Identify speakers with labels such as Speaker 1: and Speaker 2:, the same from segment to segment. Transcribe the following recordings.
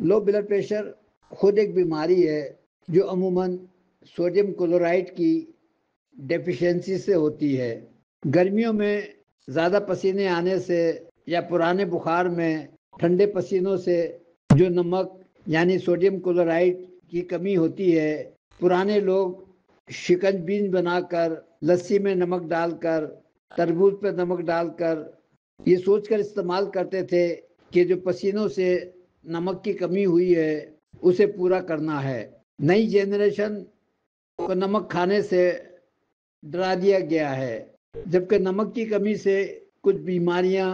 Speaker 1: Low blood pressure खुद एक बीमारी है जो अमूमन सोडियम क्लोराइड की डेफिशिएंसी से होती है। गर्मियों में ज़्यादा पसीने आने से या पुराने बुखार में ठंडे पसीनों से जो नमक यानी सोडियम क्लोराइड की कमी होती है, पुराने लोग शिकंजीबी बनाकर, लस्सी में नमक डालकर, तरबूज पर नमक डालकर ये सोचकर इस्तेमाल करते थे कि जो पसीनों से नमक की कमी हुई है उसे पूरा करना है। नई जेनरेशन को नमक खाने से डरा दिया गया है, जबकि नमक की कमी से कुछ बीमारियां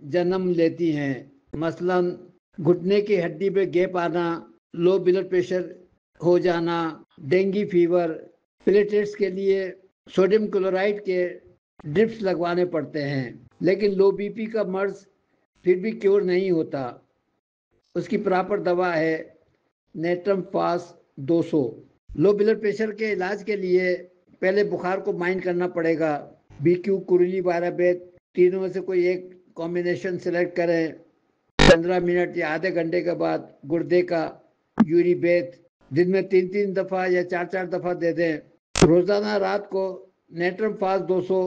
Speaker 1: जन्म लेती हैं, मसलन घुटने की हड्डी पे गैप आना, लो ब्लड प्रेशर हो जाना, डेंगू फीवर। प्लेटलेट्स के लिए सोडियम क्लोराइड के ड्रिप्स लगवाने पड़ते हैं, लेकिन लो बीपी का मर्ज फिर भी क्योर नहीं होता। उसकी प्रॉपर दवा है नेट्रम फास 200। लो ब्लड प्रेशर के इलाज के लिए पहले बुखार को माइंड करना पड़ेगा। बीक्यू, कुरली, वायराबेत, तीनों में से कोई एक कॉम्बिनेशन सेलेक्ट करें। 15 मिनट या आधे घंटे के बाद गुर्दे का यूरिबेथ दिन में 3-3 दफ़ा या 4-4 दफ़ा दे दें। रोज़ाना रात को नेट्रम फास 200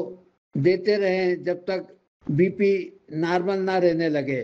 Speaker 1: देते रहें जब तक बीपी नॉर्मल ना रहने लगे।